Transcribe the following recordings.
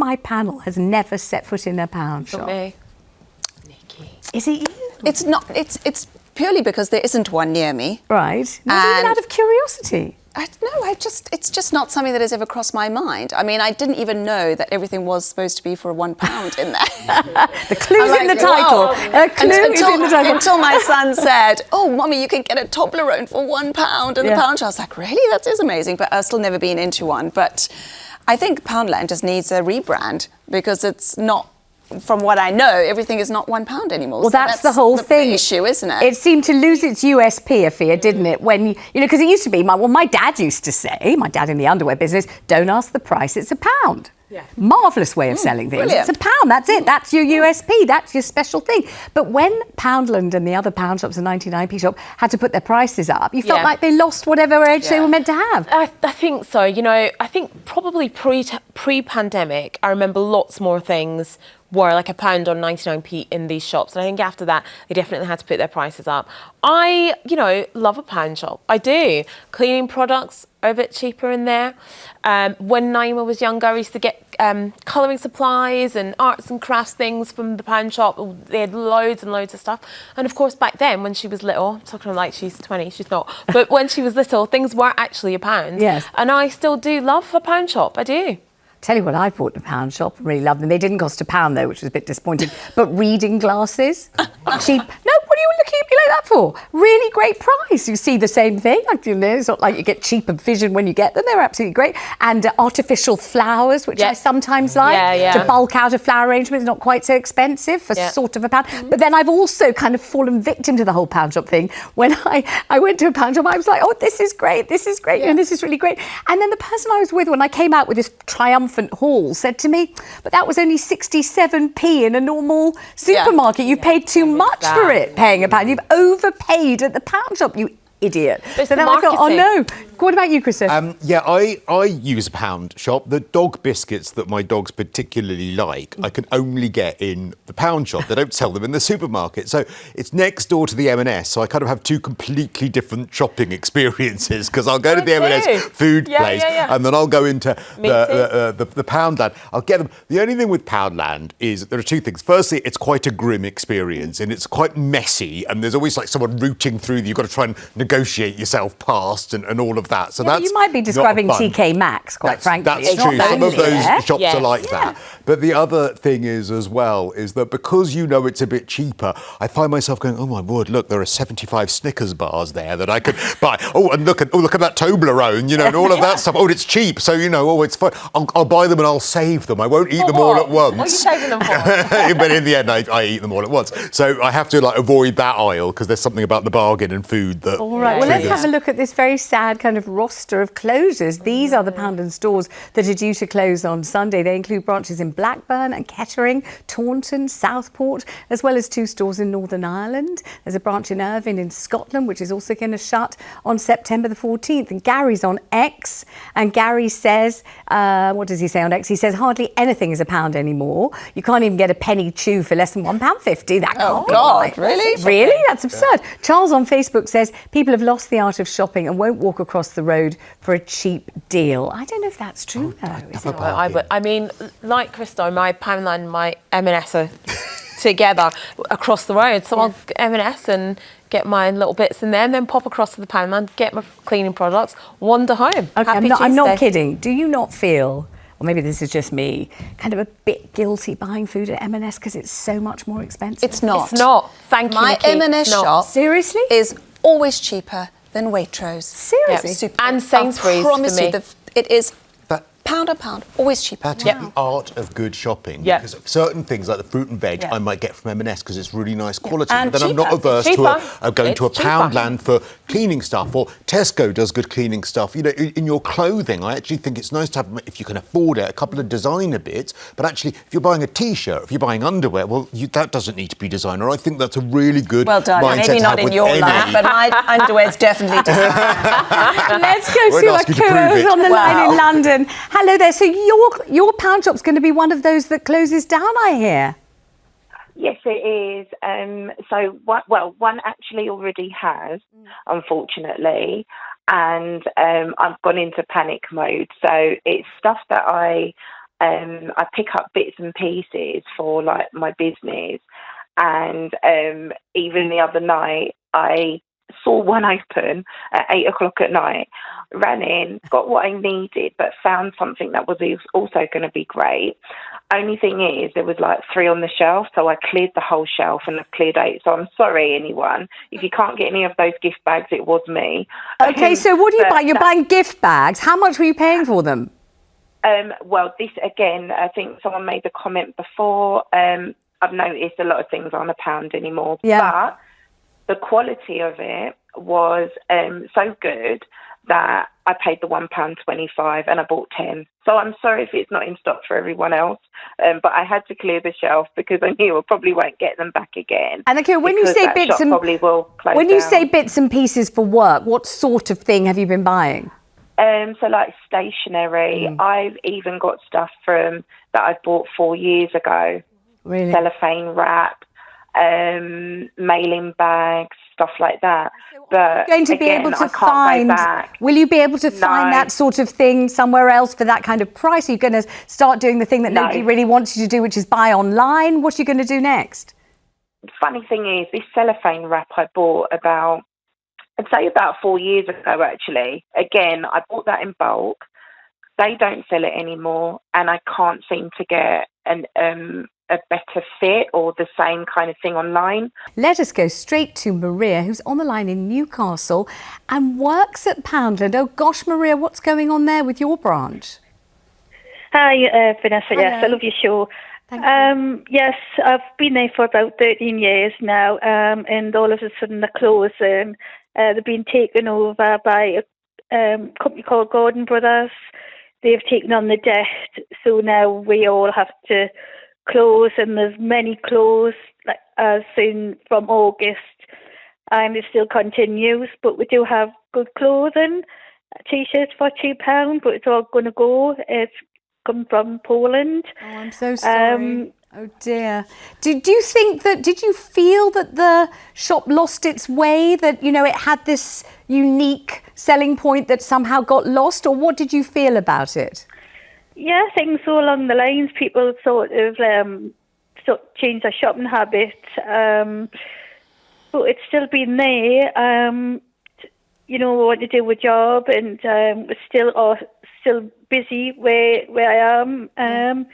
my panel has never set foot in a pound shop? Me. Nicky. Is it you? It's not. It's purely because there isn't one near me. Right. Not even out of curiosity. It's just not something that has ever crossed my mind. I mean, I didn't even know that everything was supposed to be for £1 in there. The clue's in the title. A clue is in the title. Until my son said, "Oh, Mummy, you can get a Toblerone for £1 in the pound shop." I was like, "Really? That is amazing." But I've still never been into one. But I think Poundland just needs a rebrand because it's not. From what I know, everything is not £1 anymore. Well, so that's the whole thing. Issue, isn't it? It seemed to lose its USP, Afua, didn't it? When because it used to be my dad used to say, my dad in the underwear business, don't ask the price, it's £1. Yeah. Marvellous way of selling things. Brilliant. It's £1. That's it. That's your USP. That's your special thing. But when Poundland and the other pound shops and 99p shop had to put their prices up, you felt like they lost whatever edge they were meant to have. I think so. I think probably pre-pandemic, I remember lots more things were like £1 on 99p in these shops. And I think after that, they definitely had to put their prices up. I, love a pound shop. I do. Cleaning products are a bit cheaper in there. When Naima was younger, I used to get colouring supplies and arts and crafts things from the pound shop. They had loads and loads of stuff. And of course, back then, when she was little, I'm talking like she's 20, she's not. But when she was little, things were actually £1. Yes. And I still do love a pound shop. I do. Tell you what I bought in a pound shop, really loved them. They didn't cost £1 though, which was a bit disappointing. But reading glasses, cheap. No, what are you looking at me like that for? Really great price. You see the same thing. It's not like you get cheaper vision when you get them. They're absolutely great. And artificial flowers, which I sometimes like. To bulk out a flower arrangement is not quite so expensive for sort of £1. But then I've also kind of fallen victim to the whole pound shop thing. When I went to a pound shop, I was like, oh, this is great, and this is really great. And then the person I was with, when I came out with this triumphant haul, said to me, but that was only 67p in a normal supermarket. You paid too much for it, paying £1. You've overpaid at the pound shop, you idiot. So then I thought, oh no. What about you, Cristo? I use a pound shop. The dog biscuits that my dogs particularly like, I can only get in the pound shop. They don't sell them in the supermarket. So it's next door to the M&S. So I kind of have two completely different shopping experiences because I'll go to the M&S food place and then I'll go into the Poundland. I'll get them. The only thing with Poundland is there are two things. Firstly, it's quite a grim experience and it's quite messy and there's always like someone rooting through. You've got to try and negotiate yourself past and all of that. So that's you might be describing TK Maxx, quite frankly. That's true. Some of those shops are like that. But the other thing is as well is that because it's a bit cheaper, I find myself going, oh my word, look, there are 75 Snickers bars there that I could buy. Oh, and look at that Toblerone, and all of that stuff. Oh, it's cheap, so it's fine. I'll buy them and I'll save them. I won't eat them all at once. What are you saving them for? But in the end, I eat them all at once. So I have to avoid that aisle because there's something about the bargain and food that. All right. Well, let's have a look at this very sad kind of roster of closures. These are the Poundland stores that are due to close on Sunday. They include branches in Blackburn and Kettering, Taunton, Southport, as well as 2 stores in Northern Ireland. There's a branch in Irvine in Scotland, which is also going to shut on September the 14th. And Gary's on X, and Gary says, what does he say on X? He says hardly anything is £1 anymore. You can't even get a penny chew for less than £1.50. That can't be right. Really? Really? That's absurd. Charles on Facebook says people have lost the art of shopping and won't walk across the road for a cheap deal. I don't know if that's true, though. I mean, like Cristo, my Poundland and my M&S are together across the road. So I'll get M&S and get my little bits in there and then pop across to the Poundland, get my cleaning products, wander home. Okay, I'm not kidding. Do you not feel, or maybe this is just me, kind of a bit guilty buying food at M&S because it's so much more expensive? It's not. It's not. Thank you, My Nicky. M&S shop Seriously? is always cheaper than Waitrose. Seriously? And Sainsbury's I promise for me. you, it is pound a pound, always cheaper. That is the art of good shopping. Yeah. Because certain things like the fruit and veg I might get from M&S because it's really nice quality. And But then I'm not cheaper. averse to going to a It's cheaper. Poundland for cleaning stuff, or Tesco does good cleaning stuff. In your clothing, I actually think it's nice to have, if you can afford it, a couple of designer bits. But actually, if you're buying a T-shirt, if you're buying underwear, well, that doesn't need to be designer. I think that's a really good mindset maybe to not have in your with life, any. but my underwear's definitely designer. Let's go Won't to ask you to prove Akua's it. on the line in London. Hello there. So your pound shop's going to be one of those that closes down, I hear. Yes, it is. One actually already has, unfortunately, and I've gone into panic mode. So it's stuff that I I pick up bits and pieces for like my business, and even the other night I saw one open at 8 o'clock at night, ran in, got what I needed, but found something that was also going to be great. Only thing is, there was like 3 on the shelf, so I cleared the whole shelf and I've cleared 8. So I'm sorry, anyone. If you can't get any of those gift bags, it was me. Okay, so what do you buy? You're buying gift bags. How much were you paying for them? Well, this again, I think someone made the comment before. I've noticed a lot of things aren't £1 anymore, but the quality of it was so good that I paid the £1.25 and I bought 10. So I'm sorry if it's not in stock for everyone else, but I had to clear the shelf because I knew I probably won't get them back again. And okay, when you say bits and probably will close when you down. say bits and pieces for work, what sort of thing have you been buying? So like stationery. I've even got stuff that I bought 4 years ago. Really? Cellophane wrap, mailing bags, stuff like that. But Going to be again, able to I can't go back. Will you be able to find No. that sort of thing somewhere else for that kind of price? Are you going to start doing the thing that No. nobody really wants you to do, which is buy online? What are you going to do next? Funny thing is, this cellophane wrap I bought I'd say about 4 years ago, actually. Again, I bought that in bulk. They don't sell it anymore, and I can't seem to get a better fit or the same kind of thing online. Let us go straight to Maria, who's on the line in Newcastle and works at Poundland. Oh gosh, Maria, what's going on there with your branch? Hi, Vanessa. Yes, Hello. I love your show. Thank you. Yes, I've been there for about 13 years now, and all of a sudden they're closing. They've been taken over by a company called Gordon Brothers. They've taken on the debt, so now we all have to close, and there's many closed, like as in from August, and it still continues. But we do have good clothing, t-shirts for £2, but it's all going to go. It's come from Poland. Oh, I'm so sorry. Oh dear. Did you feel that the shop lost its way, that, you know, it had this unique selling point that somehow got lost, or what did you feel about it? Yeah, things so along the lines. People sort of changed their shopping habit, but it's still been there. You know, we want to do a job, and we're still busy where I am, and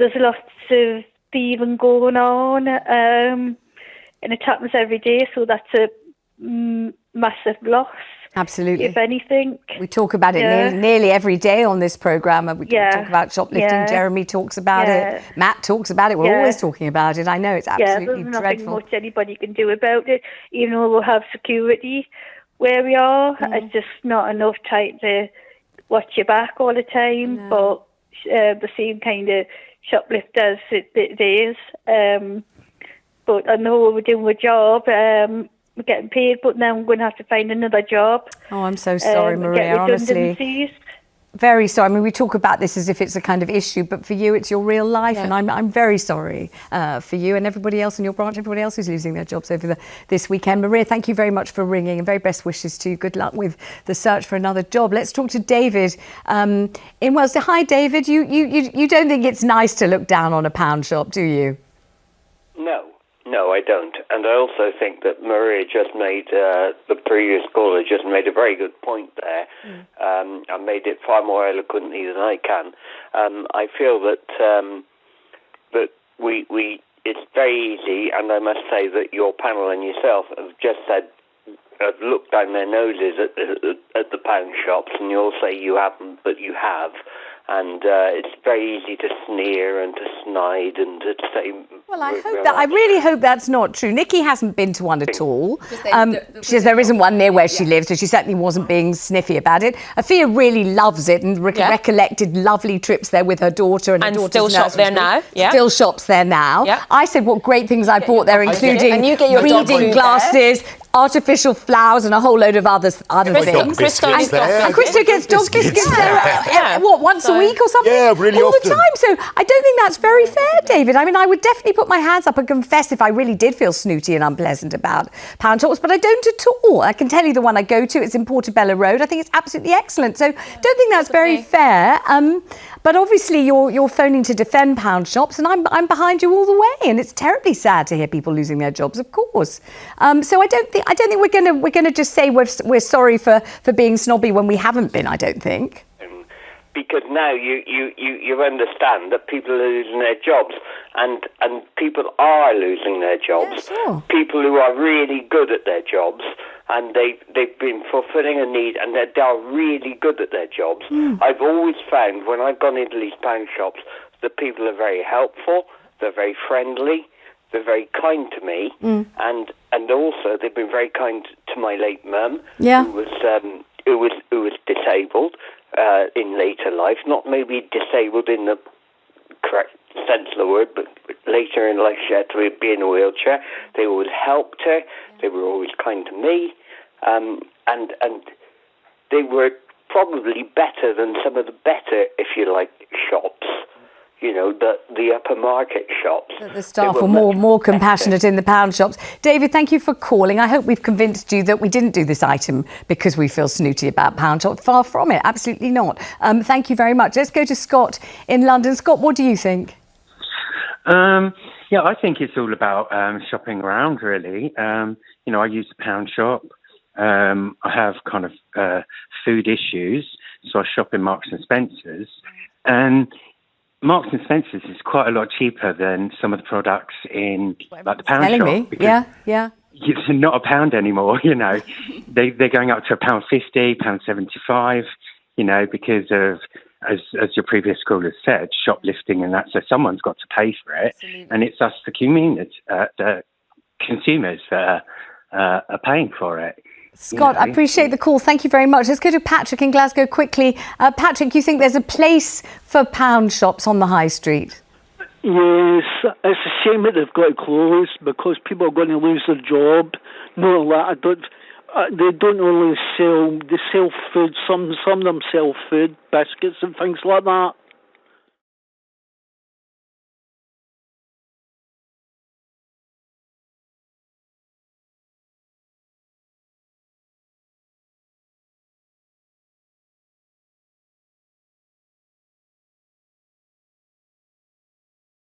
there's lots of thieving going on, and it happens every day. So that's a massive loss. Absolutely. If anything. We talk about it nearly every day on this programme. We talk about shoplifting. Yeah. Jeremy talks about it. Matt talks about it. We're always talking about it. I know, it's absolutely there's dreadful. nothing much anybody can do about it. Even though we'll have security where we are, it's just not enough time to watch your back all the time. No. But the same kind of shoplifters it is. But I know we're doing a job. We're getting paid, but now I'm going to have to find another job. Oh, I'm so sorry, Maria, get honestly. redundancies. Very sorry. I mean, we talk about this as if it's a kind of issue, but for you, it's your real life, and I'm very sorry for you and everybody else in your branch, everybody else who's losing their jobs over this weekend. Maria, thank you very much for ringing, and very best wishes to you. Good luck with the search for another job. Let's talk to David in Wales. Hi, David. You don't think it's nice to look down on a pound shop, do you? No, I don't. And I also think that Maria just made, the previous caller just made a very good point there. And made it far more eloquently than I can. I feel that it's very easy, and I must say that your panel and yourself have just said, have looked down their noses at the pound shops, and you all say you haven't, but you have. And it's very easy to sneer and to snide and to say... Well, I really hope that's not true. Nikki hasn't been to one at all. She says there isn't one near where she lives, so she certainly wasn't being sniffy about it. Afua really loves it and recollected lovely trips there with her daughter. And still shops there now. Yeah. Still shops there now. Yeah. I said what great things I bought there, including And you get your dog reading food glasses, artificial flowers and a whole load of other things. Dog biscuits there. And Cristo gets dog biscuits there, what, once a week or something? Yeah, really all often. the time. So I don't think that's very fair, David. I mean, I would definitely put my hands up and confess if I really did feel snooty and unpleasant about pound shops, but I don't at all. I can tell you the one I go to, it's in Portobello Road. I think it's absolutely excellent. So don't think that's very fair. But obviously you're phoning to defend pound shops, and I'm behind you all the way. And it's terribly sad to hear people losing their jobs, of course. So I don't think we're gonna just say we're sorry for being snobby when we haven't been. I don't think. Because now you understand that people are losing their jobs, and people are losing their jobs. Yeah, sure. People who are really good at their jobs, and they've been fulfilling a need, and they're really good at their jobs. I've always found when I've gone into these pound shops that people are very helpful, they're very friendly, they're very kind to me, and also they've been very kind to my late mum, who was disabled. In later life, not maybe disabled in the correct sense of the word, but later in life she had to be in a wheelchair. They always helped her. They were always kind to me, and they were probably better than some of the better, if you like, shops. You know, the upper market shops. The staff were more compassionate in the pound shops. David, thank you for calling. I hope we've convinced you that we didn't do this item because we feel snooty about pound shops. Far from it, absolutely not. Thank you very much. Let's go to Scott in London. Scott, what do you think? Yeah, I think it's all about shopping around, really. You know, I use the pound shop. I have kind of food issues, so I shop in Marks and Spencer's. And Marks and Spencer's is quite a lot cheaper than some of the products in like the pound shop. Yeah. It's not a pound anymore, you know. They're going up to £1.50, £1.75, you know, because of, as your previous caller said, shoplifting and that. So someone's got to pay for it. Absolutely. And it's us, the community, the consumers that are paying for it. Scott, I appreciate the call. Thank you very much. Let's go to Patrick in Glasgow quickly. Patrick, you think there's a place for pound shops on the high street? Yes, it's a shame that they've got to close because people are going to lose their job. No, they don't only sell. They sell food. Some of them sell food, biscuits, and things like that.